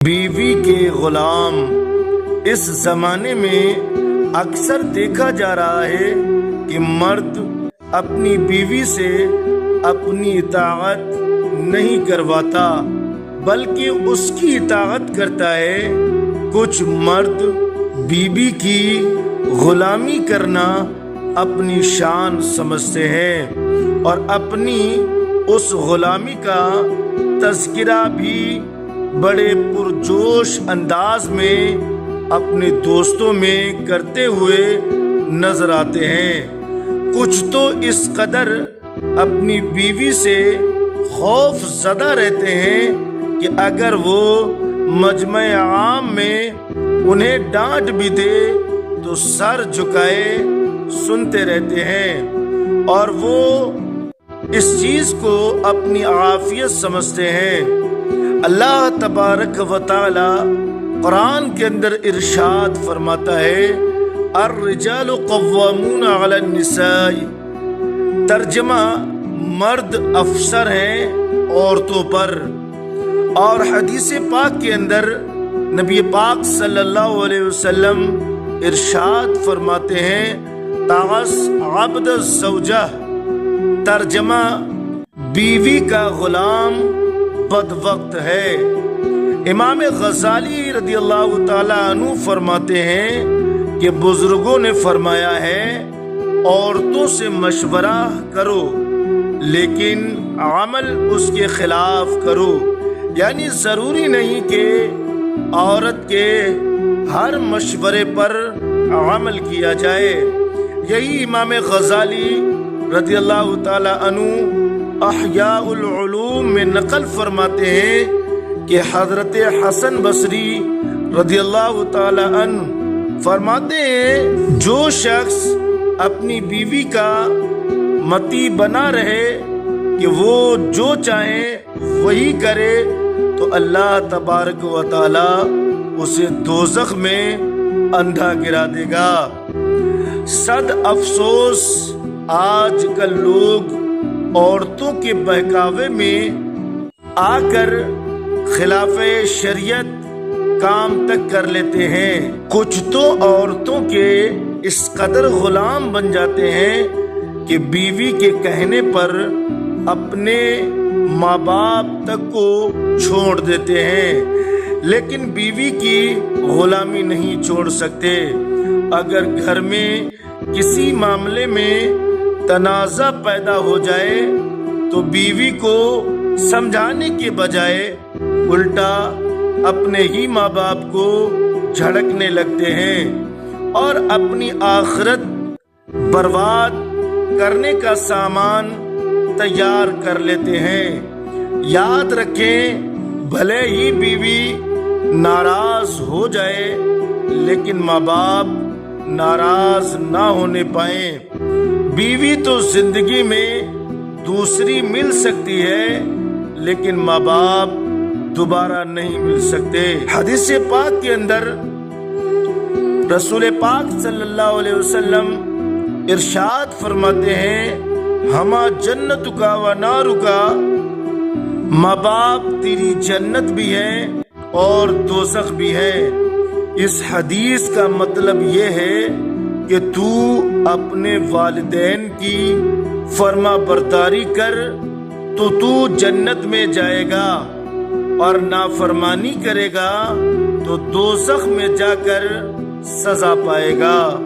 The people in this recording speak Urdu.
بیوی کے غلام اس زمانے میں اکثر دیکھا جا رہا ہے کہ مرد اپنی بیوی سے اپنی اطاعت نہیں کرواتا بلکہ اس کی اطاعت کرتا ہے۔ کچھ مرد بیوی کی غلامی کرنا اپنی شان سمجھتے ہیں اور اپنی اس غلامی کا تذکرہ بھی بڑے پرجوش انداز میں اپنے دوستوں میں کرتے ہوئے نظر آتے ہیں۔ کچھ تو اس قدر اپنی بیوی سے خوف زدہ رہتے ہیں کہ اگر وہ مجمع عام میں انہیں ڈانٹ بھی دے تو سر جھکائے سنتے رہتے ہیں اور وہ اس چیز کو اپنی عافیت سمجھتے ہیں۔ اللہ تبارک و تعالی قرآن کے اندر ارشاد فرماتا ہے الرجال قوامون علی النساء، ترجمہ مرد افسر ہیں عورتوں پر۔ اور حدیث پاک کے اندر نبی پاک صلی اللہ علیہ وسلم ارشاد فرماتے ہیں تعس عبد الزوجہ، ترجمہ بیوی کا غلام بد وقت ہے۔ امام غزالی رضی اللہ تعالی عنہ فرماتے ہیں کہ بزرگوں نے فرمایا ہے عورتوں سے مشورہ کرو لیکن عمل اس کے خلاف کرو، یعنی ضروری نہیں کہ عورت کے ہر مشورے پر عمل کیا جائے۔ یہی امام غزالی رضی اللہ تعالی عنہ احیاء العلوم میں نقل فرماتے ہیں کہ حضرت حسن بصری رضی اللہ تعالی عنہ فرماتے ہیں جو شخص اپنی بیوی کا متی بنا رہے کہ وہ جو چاہے وہی کرے تو اللہ تبارک و تعالی اسے دوزخ میں اندھا گرا دے گا۔ صد افسوس آج کل لوگ عورتوں کے بہکاوے میں آ کر خلاف شریعت کام تک کر لیتے ہیں۔ کچھ تو عورتوں کے اس قدر غلام بن جاتے ہیں کہ بیوی کے کہنے پر اپنے ماں باپ تک کو چھوڑ دیتے ہیں، لیکن بیوی کی غلامی نہیں چھوڑ سکتے۔ اگر گھر میں کسی معاملے میں تنازع پیدا ہو جائے تو بیوی کو سمجھانے کے بجائے الٹا اپنے ہی ماں باپ کو جھڑکنے لگتے ہیں اور اپنی آخرت برباد کرنے کا سامان تیار کر لیتے ہیں۔ یاد رکھیں بھلے ہی بیوی ناراض ہو جائے لیکن ماں باپ ناراض نہ ہونے پائیں۔ بیوی تو زندگی میں دوسری مل سکتی ہے لیکن ماں باپ دوبارہ نہیں مل سکتے۔ حدیث پاک کے اندر رسول پاک صلی اللہ علیہ وسلم ارشاد فرماتے ہیں ہما جنت کا و نار کا، ماں باپ تیری جنت بھی ہے اور دوزخ بھی ہے۔ اس حدیث کا مطلب یہ ہے کہ تو اپنے والدین کی فرما برداری کر تو جنت میں جائے گا اور نافرمانی کرے گا تو دوزخ میں جا کر سزا پائے گا۔